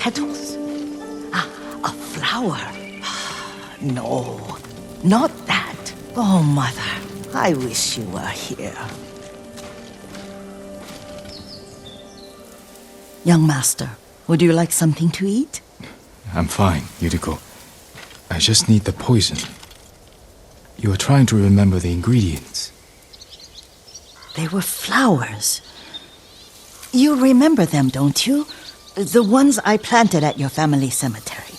petals. Ah, a flower. No, not that. Oh, Mother, I wish you were here. Young master, would you like something to eat? I'm fine, Yuriko. I just need the poison. You are trying to remember the ingredients. They were flowers. You remember them, don't you? The ones I planted at your family cemetery.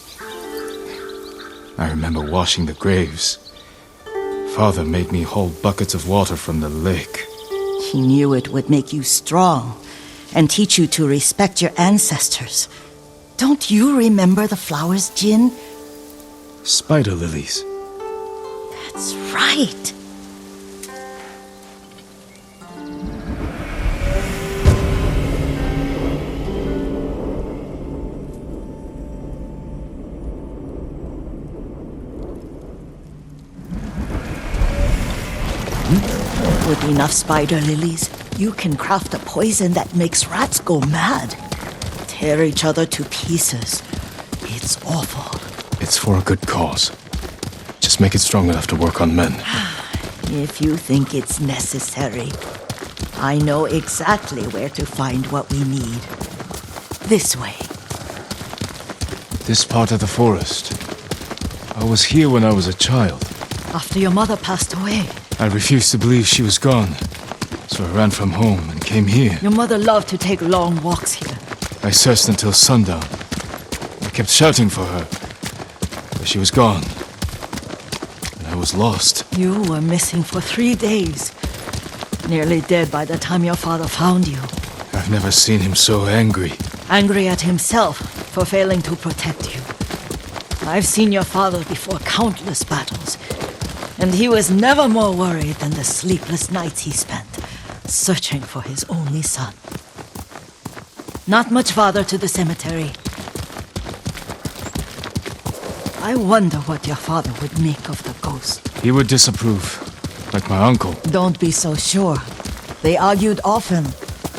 I remember washing the graves. Father made me hold buckets of water from the lake. He knew it would make you strong and teach you to respect your ancestors. Don't you remember the flowers, Jin? Spider lilies. That's right. With enough spider lilies, you can craft a poison that makes rats go mad. Tear each other to pieces. It's awful. It's for a good cause. Just make it strong enough to work on men. If you think it's necessary, I know exactly where to find what we need. This way. This part of the forest. I was here when I was a child. After your mother passed away. I refused to believe she was gone, so I ran from home and came here. Your mother loved to take long walks here. I searched until sundown. I kept shouting for her, but she was gone. And I was lost. You were missing for 3 days. Nearly dead by the time your father found you. I've never seen him so angry. Angry at himself for failing to protect you. I've seen your father before countless battles, and he was never more worried than the sleepless nights he spent searching for his only son. Not much farther to the cemetery. I wonder what your father would make of the ghost. He would disapprove, like my uncle. Don't be so sure. They argued often.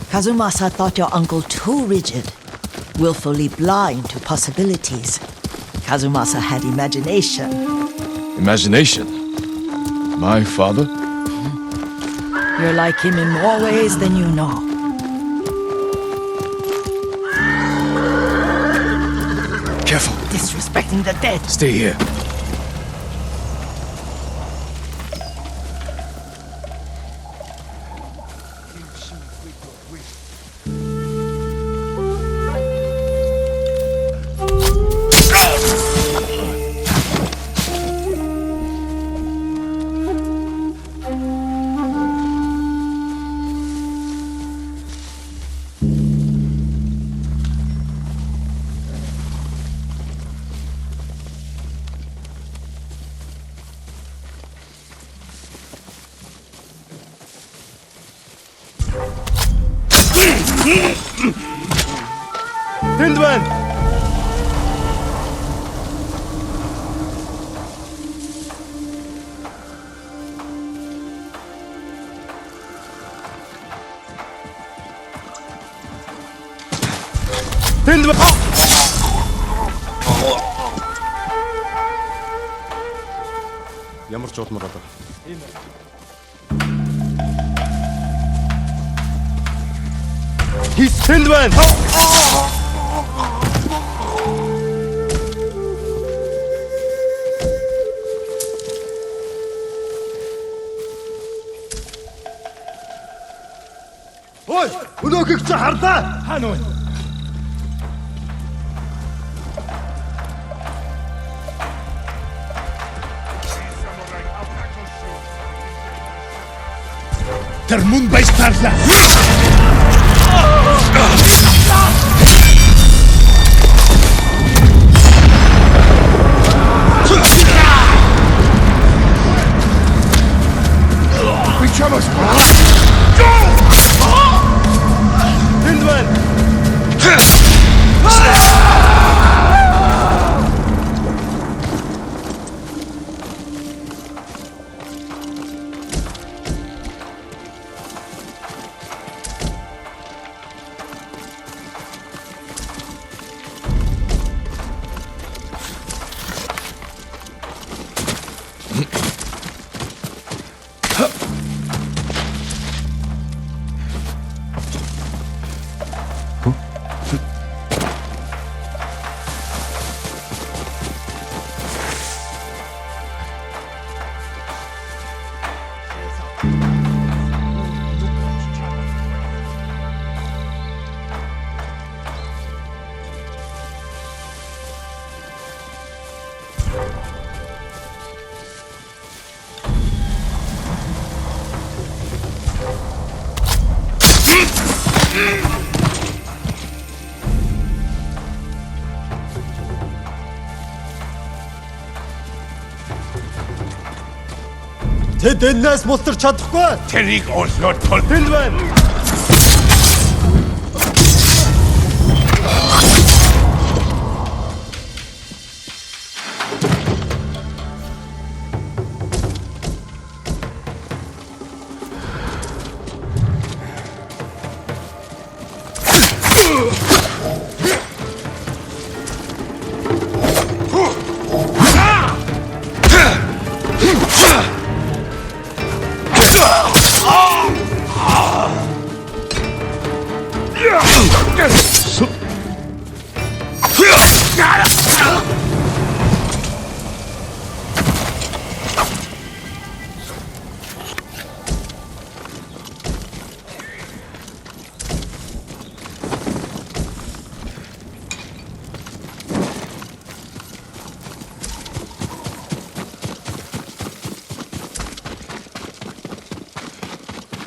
Kazumasa thought your uncle too rigid, willfully blind to possibilities. Kazumasa had imagination. Imagination? My father? You're like him in more ways than you know. Careful. Disrespecting the dead. Stay here. Hindman! Hindman! Ямар ч удмар одоо. He's Hindman! Ой, өнөөхийг чи харлаа. Хаана вэ? Тэр мөн байж тарлаа. We troubles. Go! Hindman! Тэд энэс мустарч чадахгүй. Тэрийг олоод тол. Тэл байна.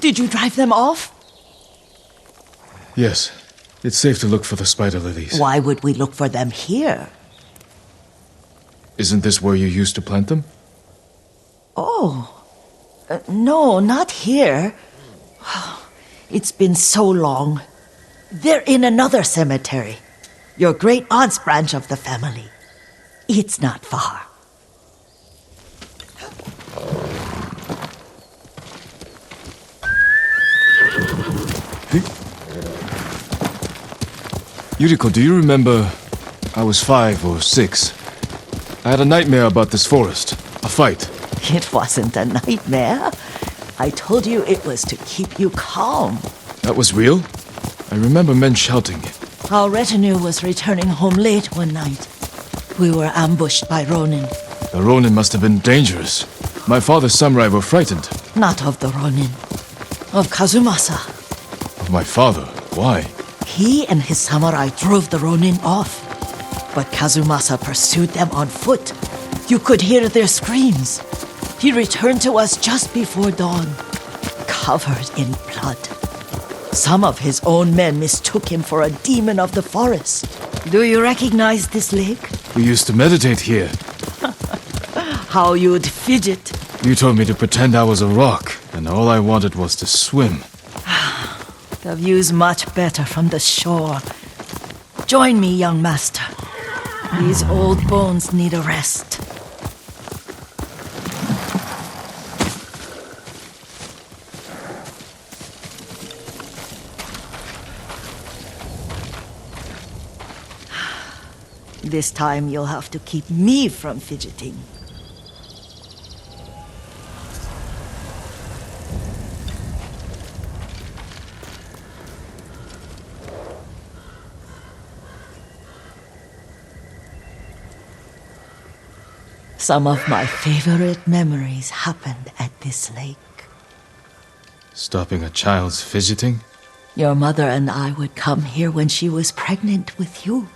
Did you drive them off? Yes. It's safe to look for the spider lilies. Why would we look for them here? Isn't this where you used to plant them? Oh. No, not here. It's been so long. They're in another cemetery. Your great aunt's branch of the family. It's not far. Yuriko, do you remember? I was 5 or 6. I had a nightmare about this forest. A fight. It wasn't a nightmare. I told you it was to keep you calm. That was real? I remember men shouting. Our retinue was returning home late one night. We were ambushed by Ronin. The Ronin must have been dangerous. My father's samurai were frightened. Not of the Ronin. Of Kazumasa. Of my father? Why? He and his samurai drove the Ronin off. But Kazumasa pursued them on foot. You could hear their screams. He returned to us just before dawn, covered in blood. Some of his own men mistook him for a demon of the forest. Do you recognize this lake? We used to meditate here. How you'd fidget. You told me to pretend I was a rock, and all I wanted was to swim. The view's much better from the shore. Join me, young master. These old bones need a rest. This time you'll have to keep me from fidgeting. Some of my favorite memories happened at this lake. Stopping a child's fidgeting? Your mother and I would come here when she was pregnant with you.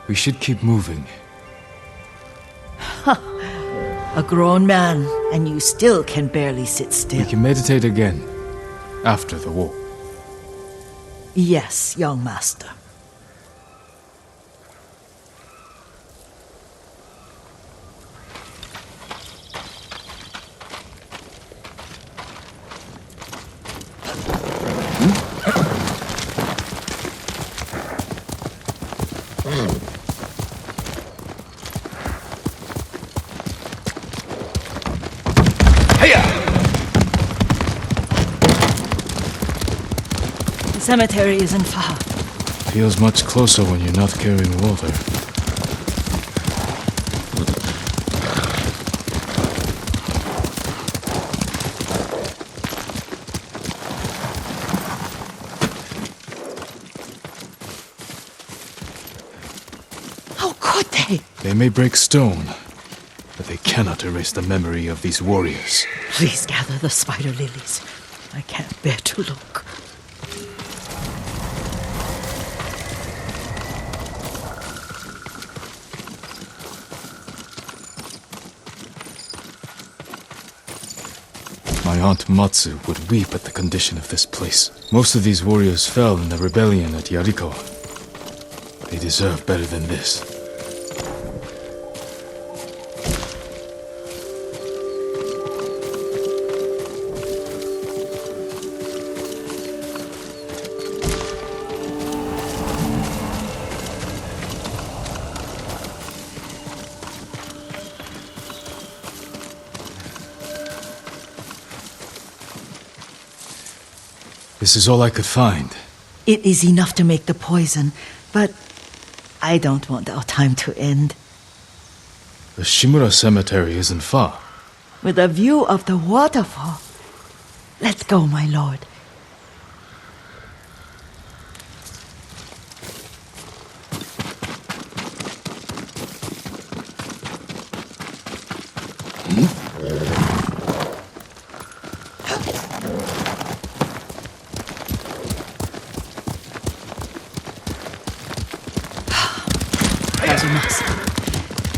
We should keep moving. A grown man, and you still can barely sit still. We can meditate again. After the war. Yes, young master. The cemetery isn't far. Feels much closer when you're not carrying water. How could they? They may break stone, but they cannot erase the memory of these warriors. Please gather the spider lilies. I can't bear to look. My aunt Matsu would weep at the condition of this place. Most of these warriors fell in the rebellion at Yuriko. They deserve better than this. This is all I could find. It is enough to make the poison, but I don't want our time to end. The Shimura Cemetery isn't far. With a view of the waterfall. Let's go, my lord.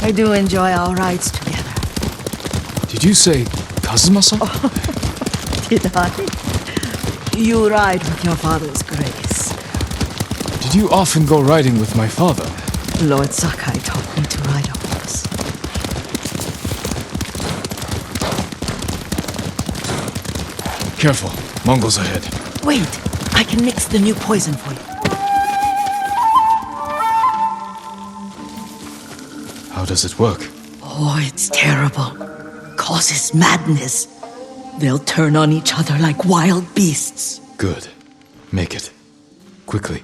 I do enjoy our rides together. Did you say Kazuma-san? Did I? You ride with your father's grace. Did you often go riding with my father? Lord Sakai taught me to ride a horse. Careful, Mongols ahead. Wait, I can mix the new poison for you. How does it work? Oh, it's terrible. Causes madness. They'll turn on each other like wild beasts. Good. Make it. Quickly.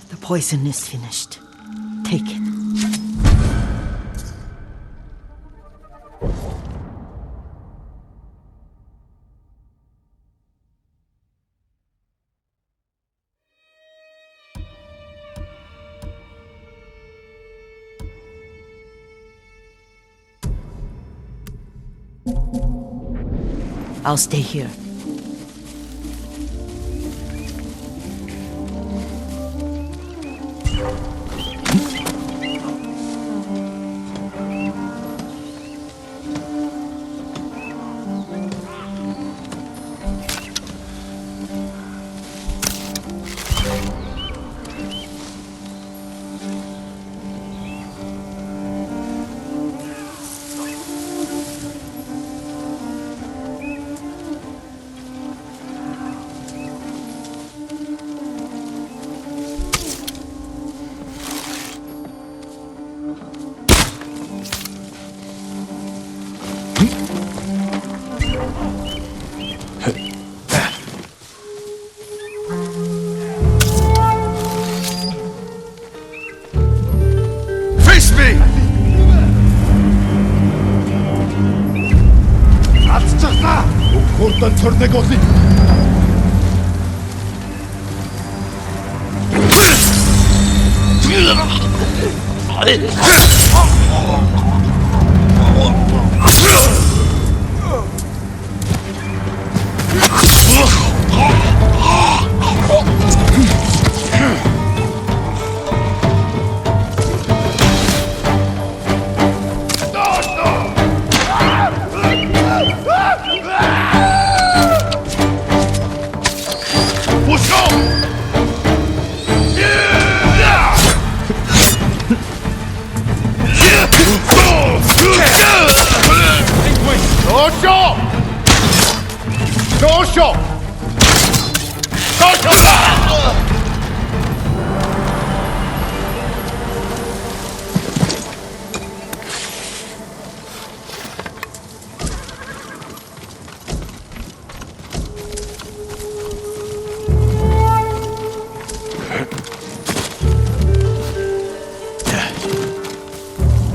The poison is finished. Take it. I'll stay here. Face me! Ацчихна! Хурдан цорныг олъё.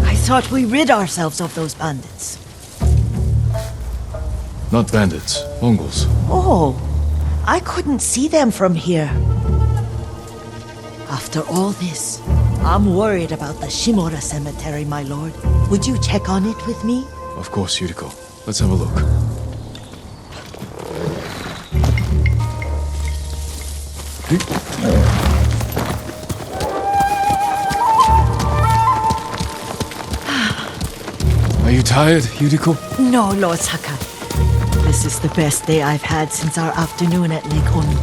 I thought we rid ourselves of those bandits. Not bandits, Mongols. Oh, I couldn't see them from here. After all this, I'm worried about the Shimura Cemetery, my lord. Would you check on it with me? Of course, Yuriko. Let's have a look. I Are you tired, Yuriko? No, Lord Sakai. This is the best day I've had since our afternoon at Lake Oni.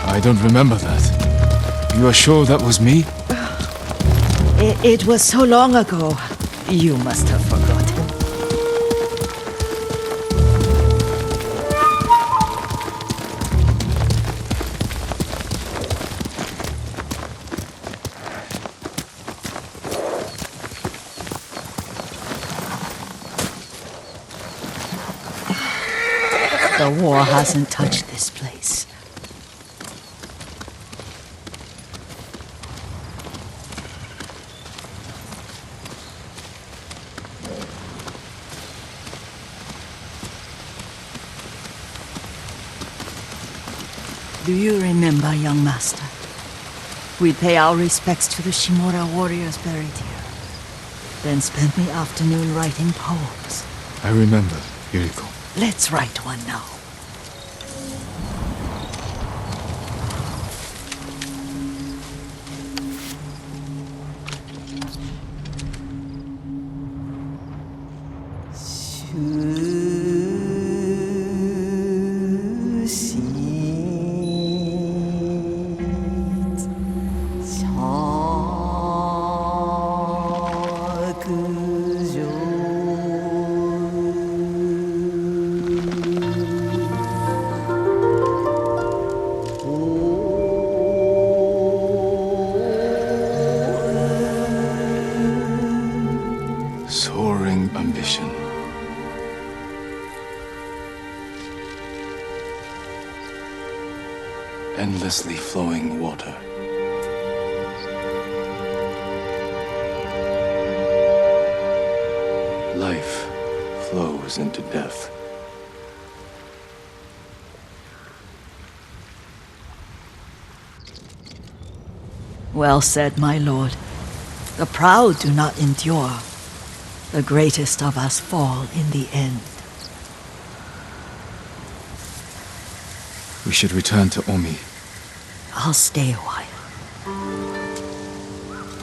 I don't remember that. You are sure that was me? It was so long ago. You must have forgotten. The war hasn't touched this place. Do you remember, young master? We'd pay our respects to the Shimura warriors buried here, then spend the afternoon writing poems. I remember, Yuriko. Let's write one now. Soaring ambition. Endlessly flowing water. Life flows into death. Well said, my lord. The proud do not endure. The greatest of us fall in the end. We should return to Omi. I'll stay a while.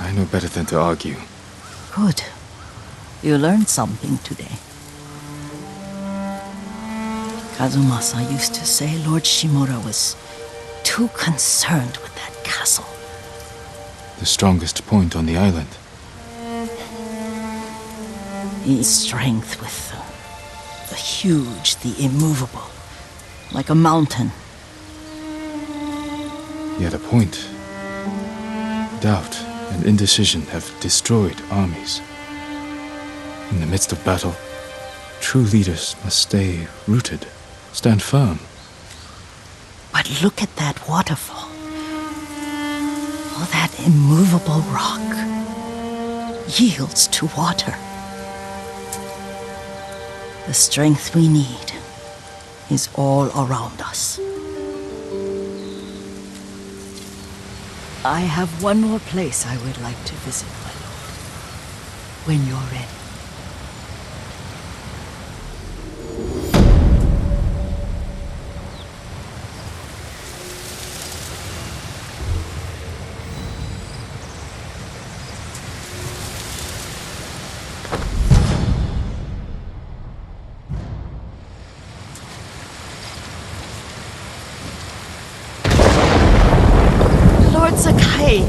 I know better than to argue. Good. You learned something today. Kazumasa used to say Lord Shimura was too concerned with that castle. The strongest point on the island. His strength with the huge, the immovable, like a mountain. Yet a point. Doubt and indecision have destroyed armies. In the midst of battle, true leaders must stay rooted, stand firm. But look at that waterfall. Oh, that immovable rock yields to water. The strength we need is all around us. I have one more place I would like to visit, my lord. When you're ready. Lord Sakai,